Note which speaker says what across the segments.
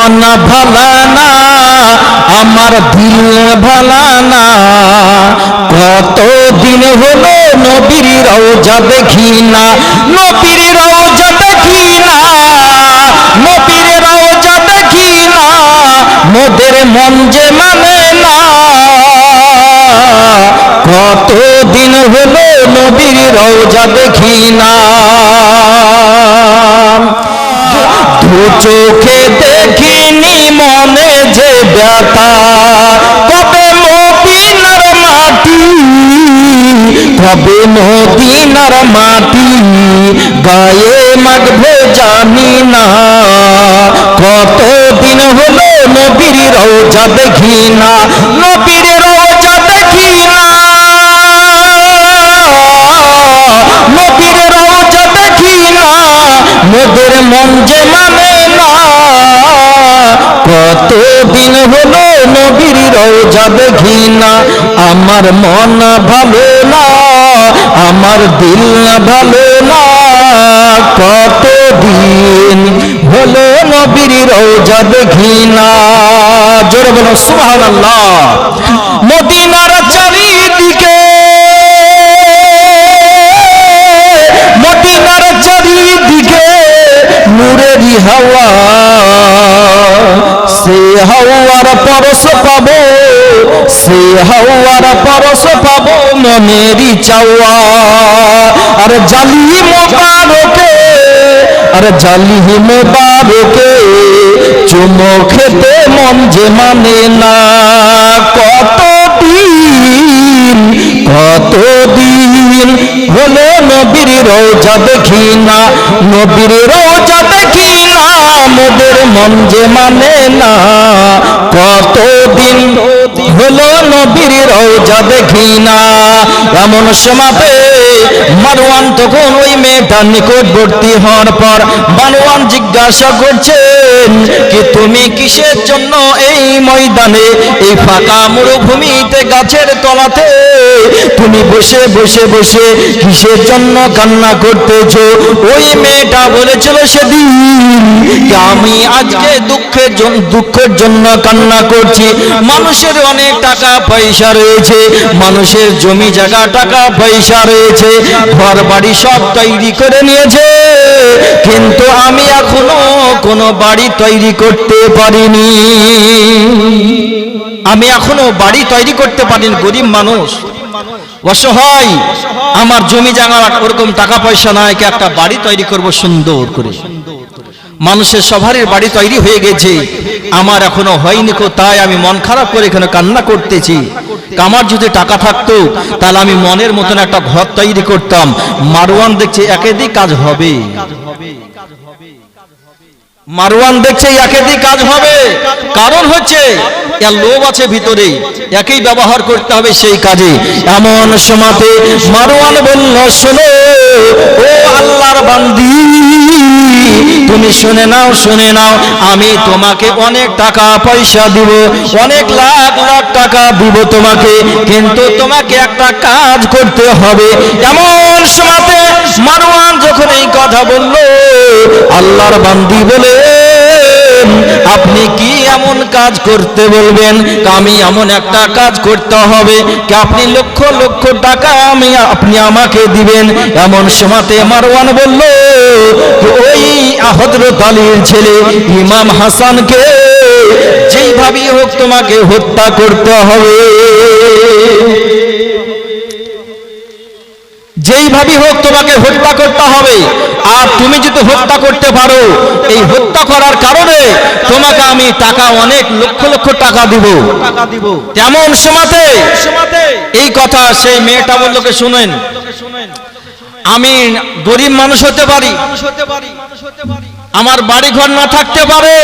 Speaker 1: মন ভালা না, আমার দিল ভালা না। কতদিন হলো নবীর রওজা দেখি না, নবীর রওজা দেখি না, নবীর রওজা দেখি না, মোদের মন যে মানে না। কতদিন হলো নবীর রওজা দেখি না। দু চোখে দেখিনি মনে যে ব্যথা, কবে মদিনার মাটি, কবে মদিনার মাটি গায়ে মাখবো জানি না। কতদিন হলো নবীর রওজা দেখি না, নবীর রওজা দেখি না, নবীর রওজা দেখি না, মোদের মন যে মানে না। কতদিন হলো নবীর রওজা দেখি না, আমার মন ভালো না, আমার দিল ভালো না। কতদিন হলো নবীর রওজা দেখি না। জোরে বলো সুবহানাল্লাহ। মদিনার চারিদিকে, মদিনার চারিদিকে নূরেরই হাওয়া, সে হাওয়ার পরশ পাবো, সে হাওয়ার পরশ পাবো মনেরই চাওয়া। আর জালি মোবারকে, আর জালি মোবারকে চুমো খেতে মন যে মানে না। কতদিন, কতদিন হলো নবীর রওজা দেখি না, নবীর রওজা দেখি না, মোদের মন যে মানে না। কতদিন হলো নবীর রওজা দেখি না। এমন সময়তে মারওয়ান তখন ওই মেয়েটার নিকটবর্তী হওয়ার পর মারওয়ান জিজ্ঞাসা করছেন কি তুমি কিসের জন্য এই ময়দানে, এই ফাঁকা মরুভূমিতে গাছের তলাতে তুমি বসে বসে বসে কিসের জন্য কান্না করতেছো? ওই মেয়েটা বলেছিল সেদিন আমি আজকে দুঃখের জন্য কান্না করছি। মানুষের অনেক টাকা পয়সা রয়েছে, মানুষের জমি জায়গা টাকা পয়সা রয়েছে, ঘর বাড়ি সব তৈরি করে নিয়েছে, কিন্তু আমি এখনো কোনো বাড়ি তৈরি করতে পারিনি। আমি এখনো বাড়ি তৈরি করতে পারিনি। গরিব মানুষ, অসহায়, আমার জমি জায়গা ওরকম টাকা পয়সা নাই কি একটা বাড়ি তৈরি করব সুন্দর করে। মানুষের সবারই বাড়ি তৈরি হয়ে গেছে, আমার এখনো হয়নি। তাই আমি মন খারাপ করে এখানে কান্না করতেছি। আমার যদি টাকা থাকতো তাহলে আমি মনের মতন একটা ঘর তৈরি করতাম। মারওয়ান দেখছে একেদিক কাজ হবে, মারওয়ান দেখছে একেদিক কাজ হবে। কারণ হচ্ছে এর লোভ আছে ভিতরে, একই ব্যবহার করতে হবে সেই কাজে। এমন সময়তে মারওয়ান বলল শোনো ও আল্লাহর বান্দি, তুমি শুনে নাও, শুনে নাও, আমি তোমাকে অনেক টাকা পয়সা দিব, অনেক লাখ লাখ টাকা দিব তোমাকে, কিন্তু তোমাকে একটা কাজ করতে হবে। এমন সময়তে মারওয়ান যখন এই কথা বলল, আল্লাহর বান্দি বলে আপনি কি এমন কাজ করতে বলবেন? আমি এমন একটা কাজ করতে হবে কি আপনি লক্ষ লক্ষ টাকা আপনি আমাকে দিবেন। এমন সময়তে মারওয়ান বলল ওই হযরত আলীর ছেলে ইমাম হাসানকে যেইভাবে হোক তোমাকে হত্যা করতে হবে, যেইভাবে হোক তোমাকে হত্যা করতে হবে। আর তুমি যদি হত্যা করতে পারো, এই হত্যা করার কারণে তোমাকে আমি টাকা অনেক লক্ষ লক্ষ টাকা দিব। তেমন সময়তে এই কথা সেই মেয়েটা বলল কে শুনেন, আমি গরিব মানুষ হতে পারি, আমার বাড়ি ঘর না থাকতে পারে,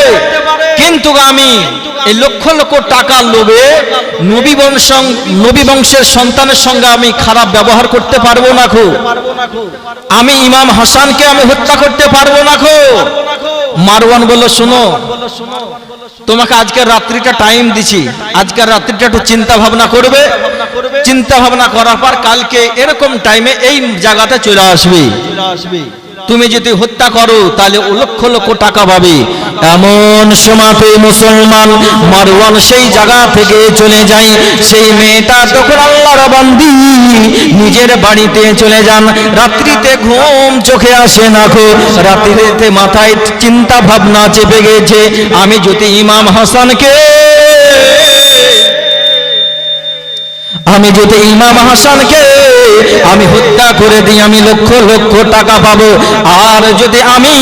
Speaker 1: কিন্তু আমি এই লক্ষ লক্ষ টাকার লোভে নবী বংশের সন্তানের সঙ্গে আমি খারাপ ব্যবহার করতে পারবো না খো। আমি ইমাম হাসানকে আমি হত্যা করতে পারবো না খো। মারওয়ান বলল শোনো, তোমাকে আজকের রাত্রিটা টাইম দিছি, আজকের রাত্রিটা একটু চিন্তা ভাবনা করবে, চিন্তা ভাবনা করার পর কালকে এরকম টাইমে এই জায়গাতে চলে আসবে। তুমি যদি হত্যা করো তাহলে লক্ষ লক্ষ টাকা পাবে। এমন সময়তে মুসলমান মারওয়ান সেই জায়গা থেকে চলে যায়। সেই মেয়েটা তখন আল্লাহর বান্দি নিজের বাড়িতে চলে যান। রাত্রিতে ঘুম চোখে আসে না গো, রাত্রিতে মাথায় চিন্তা ভাবনা চেপে গেছে, আমি যদি ইমাম হাসানকে আমি হত্যা করে দিই, আমি লক্ষ লক্ষ টাকা পাবো। আর যদি আমি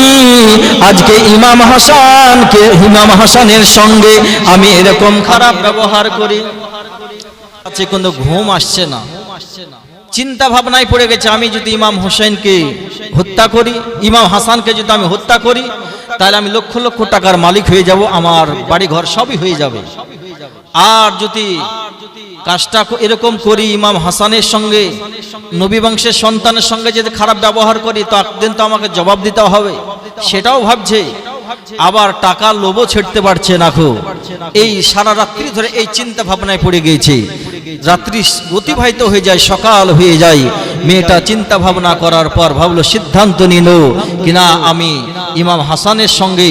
Speaker 1: আজকে ইমাম হাসানের সঙ্গে আমি এরকম খারাপ ব্যবহার করি, আছে কোনো ঘুম আসছে না, চিন্তা ভাবনায় পড়ে গেছে, আমি যদি ইমাম হোসেনকে হত্যা করি, ইমাম হাসানকে যদি আমি হত্যা করি, তাহলে আমি লক্ষ লক্ষ টাকার মালিক হয়ে যাব, আমার বাড়ি ঘর সবই হয়ে যাবে। আর যদি কাজটা এরকম করি, ইমাম হাসানের সঙ্গে, নবী বংশের সন্তানের সঙ্গে যদি খারাপ ব্যবহার করি, তো একদিন তো আমাকে জবাব দিতে হবে, সেটাও ভাবছে। আবার টাকার লোভও ছেড়তে পারছে না গো। এই সারা রাত্রি ধরে এই চিন্তা ভাবনায় পড়ে গিয়েছে। রাত্রি অতিবাহিত হয়ে যায়, সকাল হয়ে যায়। মেয়েটা চিন্তা ভাবনা করার পর ভাবলো, সিদ্ধান্ত নিল কিনা আমি ইমাম হাসানের সঙ্গে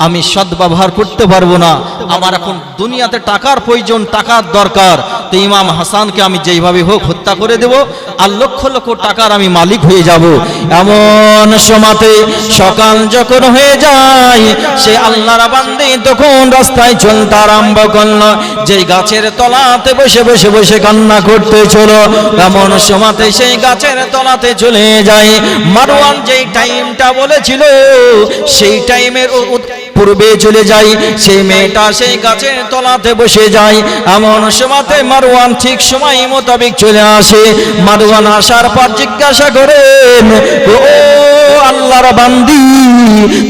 Speaker 1: আমি সদ্ব্যবহার করতে পারবো না, আমার এখন দুনিয়াতে টাকার প্রয়োজন, টাকার দরকার, তো ইমাম হাসানকে আমি যেইভাবে হোক হত্যা করে দেব, আর লক্ষ লক্ষ টাকার আমি মালিক হয়ে যাব। এমন সময়তে সকাল যখন হয়ে যায়, সে আল্লাহর বান্দি তখন রাস্তায় চলতে আরম্ভ করলো। যেই গাছের তলাতে বসে বসে বসে কান্না করতে চলো, এমন সময়তে সেই গাছের তলাতে চলে যায়। মারওয়ান যেই টাইমটা বলেছিল সেই টাইমের পূর্বে চলে যায়। সেই মেয়েটা সেই গাছের তলাতে বসে যায়। এমন সময়তে মারওয়ান ঠিক সময় মোতাবেক চলে আসে। মারওয়ান আসার পর জিজ্ঞাসা করেন, ও আল্লাহর বান্দি,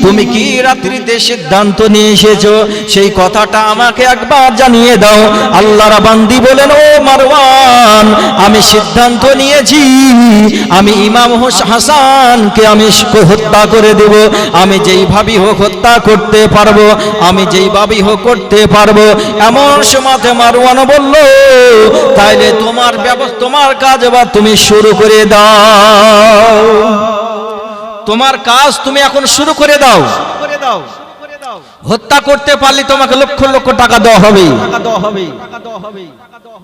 Speaker 1: তুমি কি রাত্রিতে সিদ্ধান্ত নিয়ে এসেছো, সেই কথাটা আমাকে একবার জানিয়ে দাও। আল্লাহর বান্দি বলেন, ও মারওয়ান, আমি সিদ্ধান্ত নিয়েছি, আমি ইমাম হাসানকে আমি হত্যা করে দেব। আমি যেইভাবে হোক হত্যা করতে পারবো, আমি যেইভাবেই হোক করতে পারবো। এমন সময়তে মারওয়ান বলল, তাইলে তোমার কাজ এবার তুমি শুরু করে দাও, তোমার কাজ তুমি এখন শুরু করে দাও। হত্যা করতে পারলে তোমাকে লক্ষ লক্ষ টাকা দেওয়া হবে।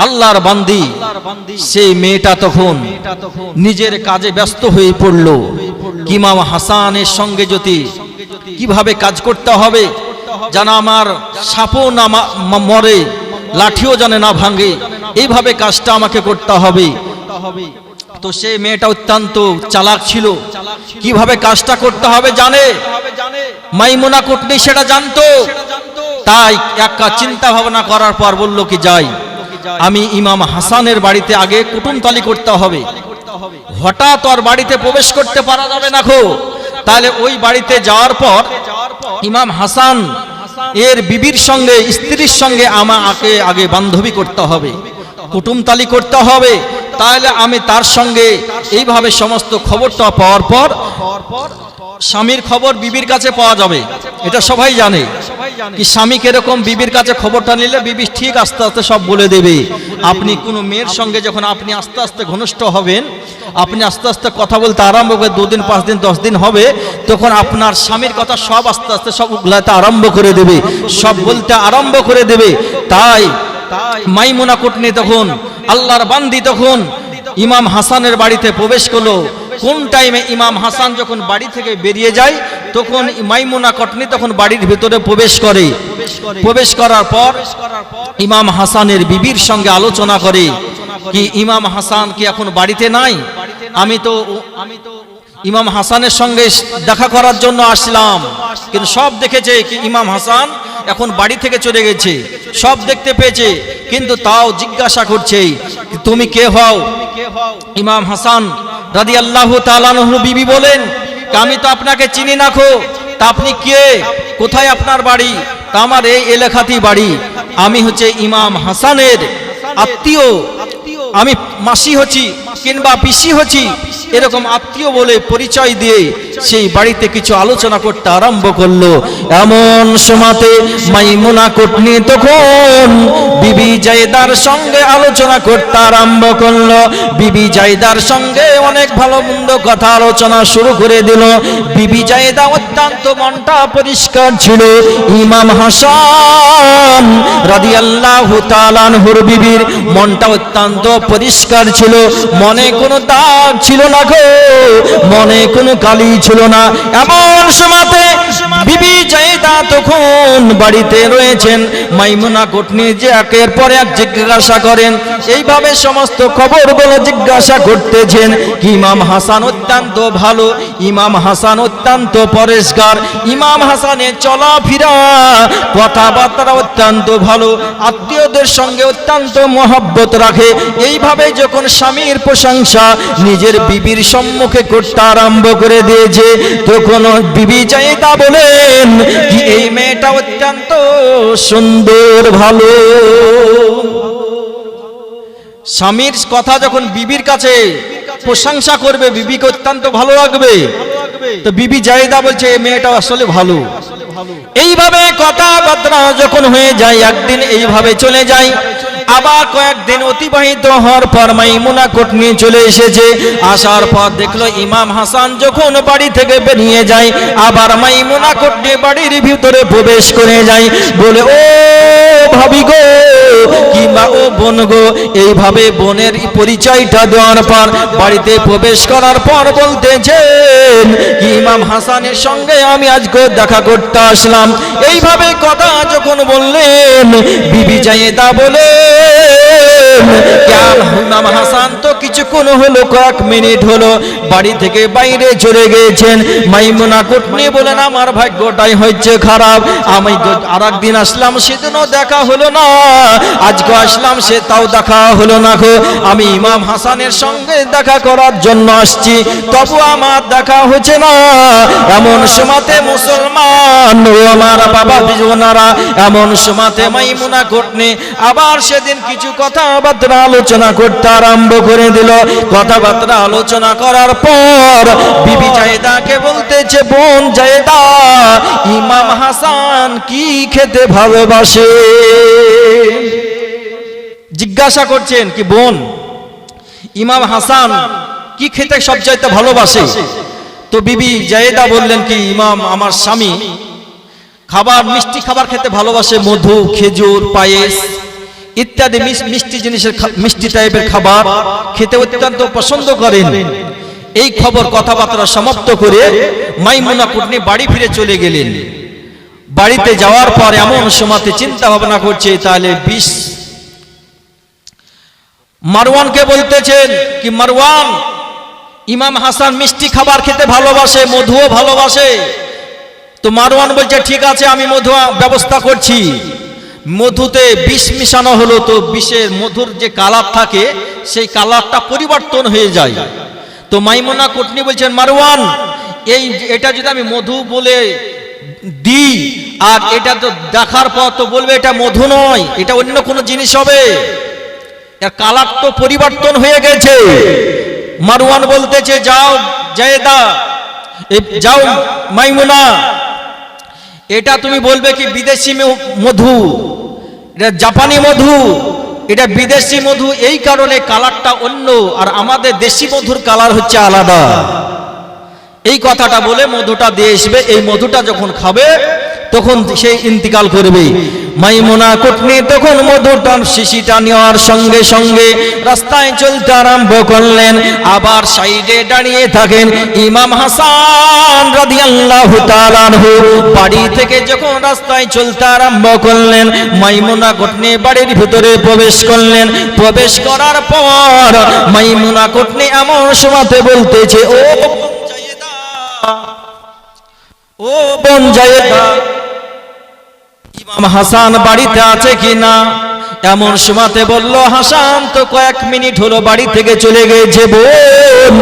Speaker 1: আল্লাহর বান্দি সেই মেয়েটা তখন নিজের কাজে ব্যস্ত হয়ে পড়ল। ইমাম হাসানের সঙ্গে যদি কিভাবে কাজ করতে হবে, যেন আমার সাপও না মরে, লাঠিও যেন না ভাঙে, এইভাবে কাজটা আমাকে করতে হবে। তো সেই মেয়েটা অত্যন্ত চালাক ছিল, কিভাবে কাজটা করতে হবে জানে। মাইমুনা কুটনি সেটা জানতো। তাই একটা চিন্তা ভাবনা করার পর বলল কি, যাই আমি ইমাম হাসানের বাড়িতে আগে কুটুমতালি করতে হবে। হঠাৎ ওর বাড়িতে প্রবেশ করতে পারা যাবে না গো। তাহলে ওই বাড়িতে যাওয়ার পর ইমাম হাসান এর বিবির সঙ্গে, স্ত্রীর সঙ্গে আমাকে আগে বান্ধবী করতে হবে, কুটুমতালি করতে হবে। তাহলে আমি তার সঙ্গে এইভাবে সমস্ত খবরটা পাওয়ার পর স্বামীর খবর বিবির কাছে পাওয়া যাবে। এটা সবাই জানে কি স্বামী কিরকম, বিবির কাছে খবরটা নিলে বিবি ঠিক আস্তে আস্তে সব বলে দেবে। আপনি কোনো মেয়ের সঙ্গে যখন আপনি আস্তে আস্তে ঘনিষ্ঠ হবেন, আপনি আস্তে আস্তে কথা বলতে আরম্ভ করে 2 দিন 5 দিন 10 দিন হবে, তখন আপনার স্বামীর কথা সব আস্তে আস্তে সব উগলাতে আরম্ভ করে দেবে, সব বলতে আরম্ভ করে দেবে। তাই মাইমুনা কুটনি তখন, আল্লাহর বান্দি তখন ইমাম হাসানের বাড়িতে প্রবেশ করলো। কোন টাইমে ইমাম হাসান যখন বাড়ি থেকে বেরিয়ে যায়, তখন মাইমুনা কুটনি তখন বাড়ির ভিতরে প্রবেশ করে। প্রবেশ করার পর ইমাম হাসানের বিবির সঙ্গে আলোচনা করে কি ইমাম হাসান কি এখন বাড়িতে নাই, আমি তো ইমাম হাসানের সঙ্গে দেখা করার জন্য আসলাম, কিন্তু সব দেখেছে কি ইমাম হাসান এখন বাড়ি থেকে চলে গেছে, সব দেখতে পেয়েছে, কিন্তু তাও জিজ্ঞাসা করছে তুমি কে হও। ইমাম হাসান রাদিয়াল্লাহু তাআলা আনহু বিবি বলেন, আমি তো আপনাকে চিনি না খো, তা আপনি কে, কোথায় আপনার বাড়ি? তা আমার এই এলাকাতেই বাড়ি, আমি হচ্ছে ইমাম হাসানের আত্মীয়, আমি মাসি হচ্ছি কিংবা পিসি হচ্ছি, এরকম আত্মীয় বলে পরিচয় দিয়ে সেই বাড়িতে কিছু আলোচনা করতে আরম্ভ করলো। এমন সময়তে মাইমুনা কুটনি তখন বিবি জায়দার সঙ্গে আলোচনা করতে আরম্ভ করলো। বিবি জায়দার সঙ্গে অনেক ভালো মন্দ কথা আলোচনা শুরু করে দিল। বিবি জায়দা অত্যন্ত মনটা পরিষ্কার ছিল। ইমাম হাসান রাদিয়াল্লাহু তাআলা আনহুর বিবির মনটা অত্যন্ত পরিষ্কার ছিল, মনে কোনো দাগ ছিল না গো, মনে কোনো কালি ছিল না। এমন সময়তে বিবি জায়দা তখন বাড়িতে রয়েছেন। মাইমুনা কুটনি যে একের পর এক জিজ্ঞাসা করেন, এইভাবে সমস্ত খবরগুলো জিজ্ঞাসা করতেছেন। ইমাম হাসান অত্যন্ত ভালো, ইমাম হাসান অত্যন্ত পরিষ্কার, ইমাম হাসানের চলাফেরা কথাবার্তা অত্যন্ত ভালো, আত্মীয়দের সঙ্গে অত্যন্ত মহব্বত রাখে। এইভাবে যখন স্বামীর প্রশংসা নিজের বিবির সম্মুখে করতে আরম্ভ করে দিয়েছে, তখন বিবি জায়দা বলেন কি এই মেয়েটা অত্যন্ত সুন্দর, ভালো। স্বামীর কথা যখন বিবির কাছে প্রশংসা করবে, বিবিকে অত্যন্ত ভালো লাগবে। তো বিবি জায়দা বলছে এই মেয়েটা আসলে ভালো। এইভাবে কথাবার্তা যখন হয়ে যায়, একদিন এইভাবে চলে যায়। আবার কয়েকদিন অতিবাহিত হওয়ার পর মাইমুনা কুটনি চলে এসেছে। আসার পর দেখলো ইমাম হাসান যখন বাড়ি থেকে বেরিয়ে যায়, আবার মাইমুনা কুটনি বাড়ির ভিতরে প্রবেশ করে যায়। বলে ও ভাবি গো, কিংবা ও বোন গো। এইভাবে বোনের পরিচয়টা দেওয়ার পর বাড়িতে প্রবেশ করার পর বলতেছেন ইমাম হাসানের সঙ্গে আমি আজকে দেখা করতে আসলাম। এইভাবে কথা যখন বললেন, বিবি জায়েদা বলে ইমাম হাসান তো কিছুক্ষণ হলো, কয়েক মিনিট হলো বাড়ি থেকে বাইরে চলে গিয়েছেন। মাইমুনা কুটনি বলেন আমার ভাগ্যটাই হচ্ছে খারাপ, আমি আর একদিন আসলাম সেদিনও দেখা হলো না, আজকে আসলাম সে তাও দেখা হলো না গো। আমি ইমাম হাসানের সঙ্গে দেখা করার জন্য আসছি, তবু আমার দেখা হচ্ছে না। এমন সময়তে মুসলমান ও আমার বাবা বিজনারা, এমন সময়তে মাইমুনা কুটনি আবার সেদিন কিছু কথাবার্তা আলোচনা করতে আরম্ভ করে দিল। কথাবার্তা আলোচনা করার পর বিবি জায়দাকে বলতেছে, বোন জায়দা, ইমাম হাসান কি খেতে ভালোবাসে? জিজ্ঞাসা করছেন কি বোন, ইমাম হাসান কি খেতে সবচাইতে ভালোবাসে? তো বিবি জায়েদা বললেন কি ইমাম আমার স্বামী খাবার, মিষ্টি খাবার খেতে ভালোবাসে, মধু, খেজুর, পায়েস ইত্যাদি মিষ্টি জিনিসের, মিষ্টি টাইপের খাবার খেতে অত্যন্ত পছন্দ করেন। এই খবর কথাবার্তা সমাপ্ত করে মাইমুনা কুটনি বাড়ি ফিরে চলে গেলেন। বাড়িতে যাওয়ার পর এমন সময়তে চিন্তা ভাবনা করছে, তাহলে মারওয়ানকে বলতেছেন কি মারওয়ান, ইমাম হাসান মিষ্টি খাবার খেতে ভালোবাসে, মধুও ভালোবাসে। তো মারওয়ান বলছে ঠিক আছে আমি মধু ব্যবস্থা করছি। মধুতে বিষ মিশানো হলো, তো বিষের মধুর যে কালার থাকে সেই কালারটা পরিবর্তন হয়ে যায়। তো মাইমুনা কুটনি বলছেন মারওয়ান, এটা যদি আমি মধু বলে দিই আর এটা তো দেখার পর তো বলবে এটা মধু নয়, এটা অন্য কোনো জিনিস হবে, এর কালার তো পরিবর্তন হয়ে গেছে। মারওয়ান বলতেছে যাও জায়েদা, যাও মাইমুনা, এটা তুমি বলবে কি বিদেশি মধু, এটা জাপানি মধু, এটা বিদেশি মধু, এই কারণে কালারটা অন্য, আর আমাদের দেশি মধুর কালার হচ্ছে আলাদা। এই কথাটা বলে মধুটা দিয়ে আসবে, এই মধুটা যখন খাবে তখন সে ইন্তিকাল করবে। মাইমুনা কুটনি তখন মধুটার শিশিটা নেওয়ার সঙ্গে সঙ্গে রাস্তায় চলতে আরম্ভ করলেন। আবার সাইডে দাঁড়িয়ে থাকেন ইমাম হাসান রাদিয়াল্লাহু তাআলা আনহু। বাড়ি থেকে যখন রাস্তায় চলতে আরম্ভ করলেন, মাইমুনা কুটনি বাড়ির ভিতরে প্রবেশ করলেন। প্রবেশ করার পর মাইমুনা কুটনি এমন সময়তে বলতেছে, ও বোন জায়েদা, ইমাম হাসান বাড়িতে আছে কিনা? এমন সময়তে বলল হাসান তো কয়েক মিনিট হলো বাড়ি থেকে চলে গেছে বোন,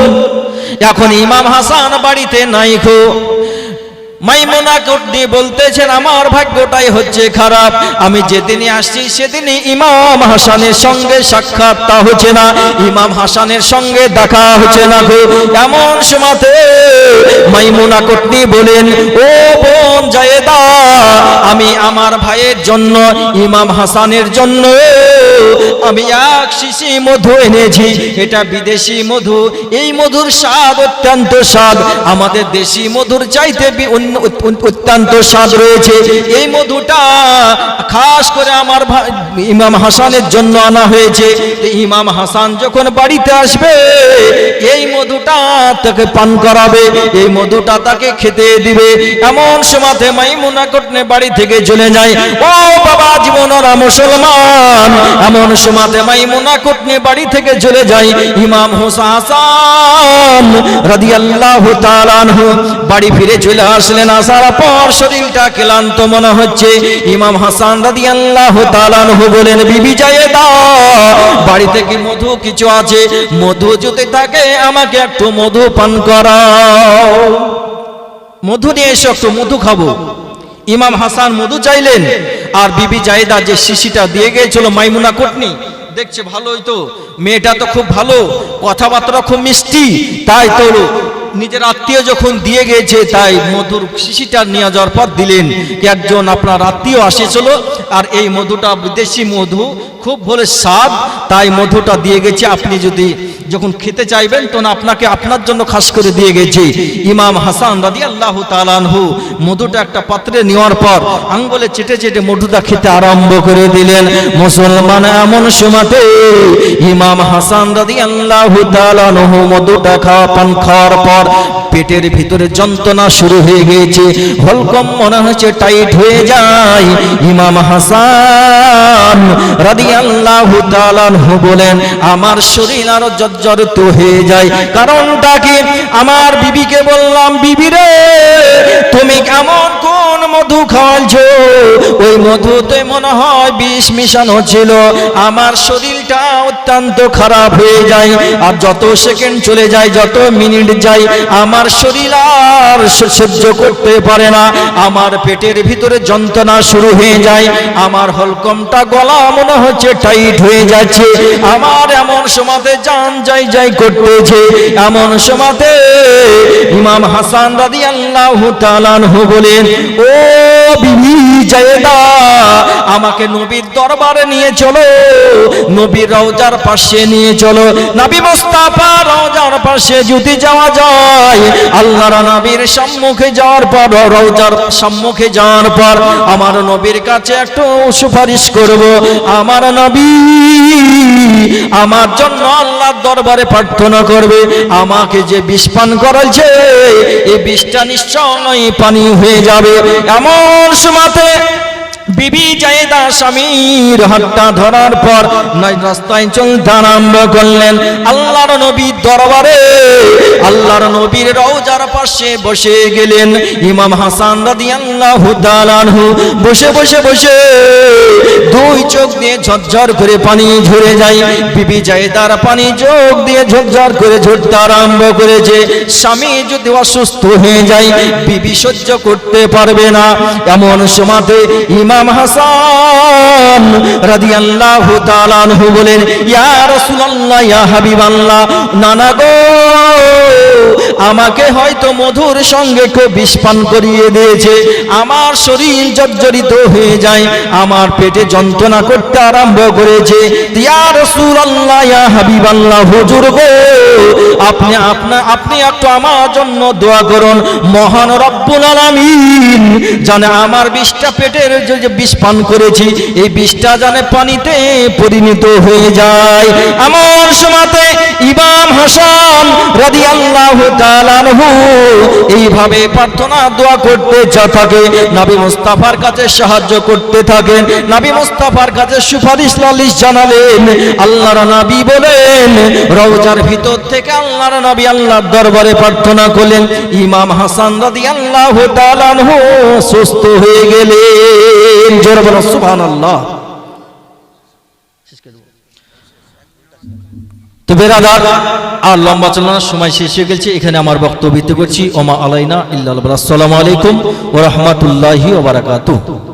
Speaker 1: এখন ইমাম হাসান বাড়িতে নাই গো। মাইমুনা কুটনি বলতেছেন আমার ভাগ্যটাই হচ্ছে খারাপ, আমি যেদিনই আসছি সেদিনই ইমাম হাসানের সঙ্গে সাক্ষাৎ তা হচ্ছে না, ইমাম হাসানের সঙ্গে দেখা হচ্ছে না গো। এমন সময়তে মাইমুনা কুটনি বলেন, ও বোন জায়েদা, আমি আমার ভাইয়ের জন্য ইমাম হাসানের জন্য আমি এক শিশি মধু এনেছি, এটা বিদেশি মধু, এই মধুর স্বাদ অত্যন্ত স্বাদ, আমাদের দেশি মধুর চাইতে অত্যন্ত স্বাদ রয়েছে, এই মধুটা খাস করে আমার ইমাম হাসানের জন্য আনা হয়েছে। ইমাম হাসান যখন বাড়িতে আসবে এই মধুটা তাকে পান করাবে, এই মধুটা তাকে খেতে দিবে। এমন সময়তে মাইমুনা কুটনি বাড়ি থেকে চলে যায়। ও বাবা জীবনরা মুসলমান, এমন সময়তে মাইমুনা কুটনি বাড়ি থেকে চলে যায়। ইমাম হাসান রাদিয়াল্লাহু তাআলা আনহু বাড়ি ফিরে চলে আসলেন। আসার পর শরীরটা ক্লান্ত মনে হচ্ছে। ইমাম হাসান রাদিয়াল্লাহু তাআলা আনহু বলেন, বিবি জায়েদা, বাড়িতে কি মধু কিছু আছে? মধু যদি থাকে আমাকে একটু মধু পান করাও, মধু নিয়ে এসো, একটু মধু খাবো। ইমাম হাসান মধু চাইলেন, আর বিবি জায়েদা যে শিশিটা দিয়ে গিয়েছিল মাইমুনা কুটনি, দেখছে ভালোই তো, মেয়েটা তো খুব ভালো, কথাবার্তা খুব মিষ্টি, তাই তো নিজের আত্মীয় যখন দিয়ে গিয়েছে তাই মধুর শিশিটা নিয়ে যাওয়ার পর দিলেন। একজন আপনার আত্মীয় আসেছিল, আর এই মধুটা বিদেশি মধু, খুব ভালো স্বাদ, তাই মধুটা দিয়ে গেছে, আপনি যদি যখন খেতে চাইবেন তখন আপনাকে আপনার জন্য খাস করে দিয়ে গেছে। ইমাম হাসান রাদিয়াল্লাহু তাআলা আনহু মধুটা একটা পাত্রে নেওয়ার পর আঙ্গুলে চেটে চেটে মধুটা খেতে আরম্ভ করে দিলেন। মুসলমান এমন সময়তে ইমাম হাসান রাদিয়াল্লাহু তাআলা আনহু মধুটা খাওয়ার পর পেটের ভিতরে যন্ত্রণা শুরু হয়ে গিয়েছে, হলকম মনে হচ্ছে টাইট হয়ে যায়। ইমাম হাসান রাদিয়াল্লাহু তাআলা আনহু বলেন, আমার শরীর আরো জর্জরিত হয়ে যায়। কারণটা কি? আমার বিবিকে বললাম, বিবি রে, তুমি কেমন কোন মধু খাওয়ালছো? ওই মধুতে মনে হয় বিষ মিশানো ছিল। আমার শরীরটা অত্যন্ত খারাপ হয়ে যায়, আর যত সেকেন্ড চলে যায়, যত মিনিট যায়, আমার শরীর আর সহ্য করতে পারে না, আমার পেটের ভিতরে যন্ত্রণা শুরু হয়ে যায়, আমার হলকমটা গলা মনে হচ্ছে টাইট হয়ে যাচ্ছে, আমার এমন সময়তে জান যাই যাই করতেছে। এমন সময়তে ইমাম হাসান রাদিয়াল্লাহু তাআলা আনহু বলেন, ও বিবি জায়েদা, আমাকে নবীর দরবারে নিয়ে চলো, নবীর রওজার পাশে নিয়ে চলো। নবী মুস্তাফা রওজার পাশে যদি যাওয়া যায়, আল্লাহর নবীর সম্মুখে যাওয়ার পর, রওজার সম্মুখে যাওয়ার পর আমার নবীর কাছে একটু সুপারিশ করব, আমার নবী আমার জন্য আল্লাহর দরবারে প্রার্থনা করবে, আমাকে যে বিষ পান করাইছে এই বিষটা নিশ্চয়ই পানি হয়ে যাবে। এমন সময়তে বিবি জায়েদা স্বামীর হাতটা ধরার পর রাস্তায় চলতে আরম্ভ করলেন। আল্লাহর নবীর দরবারে, আল্লাহর নবীর রওজার পাশে বসে গেলেন। ইমাম হাসান রাদিয়াল্লাহু তাআলা আনহু বসে বসে বসে দুই চোখ দিয়ে ঝরঝর করে পানি ঝরে যায়। বিবি জায়েদার পানি চোখ দিয়ে ঝরঝর করে ঝরতে আরম্ভ করেছে। স্বামী যদি অসুস্থ হয়ে যায়, বিবি সহ্য করতে পারবে না। এমন সময়তে ইমাম হাসান রাদিয়াল্লাহু তাআলা আনহু বলেন, ইয়া রাসূলুল্লাহ, ইয়া হাবিবাল্লাহ, নানা গো, আমাকে হয়তো মধুর সঙ্গে কেউ বিষ পান করিয়ে দিয়েছে, আমার শরীর জর্জরিত হয়ে যায়, আমার পেটে যন্ত্রণা করতে আরম্ভ করেছে। ইয়া রাসূলুল্লাহ, ইয়া হাবিবাল্লাহ, হুজুর গো, আপনি একটু আমার জন্য দোয়া করুন, মহান রব্বুল আলামিন জানে আমার বিষটা, পেটের যে বিষ পান করেছি, এই বিষটা জানে পানিতে পরিণত হয়ে যায়। এমন সময়তে ইমাম হাসান রাদিয়াল্লাহু তাআলা আনহু এইভাবে প্রার্থনা দোয়া করতে থাকে, নবী মুস্তাফার কাছে সাহায্য করতে থাকেন। নবী মুস্তাফার কাছে সুপারিশ নালিশ জানালেন। আল্লাহর নবী বলেন, রওজার ভিতর থেকে আল্লাহর নবী আল্লাহর দরবারে প্রার্থনা করলেন, ইমাম হাসান রাদিয়াল্লাহু তাআলা আনহু সুস্থ হয়ে গেলেন। জোরে বলো সুবহানাল্লাহ। তো বেরাদার আর লম্বা চালানোর সময় শেষ হয়ে গেছে, এখানে আমার বক্তব্য করছি। ওমা আলাইনা ইল্লাল বালাগ। আসসালামু আলাইকুম ওয়া রাহমাতুল্লাহি ওয়া বারাকাতুহু।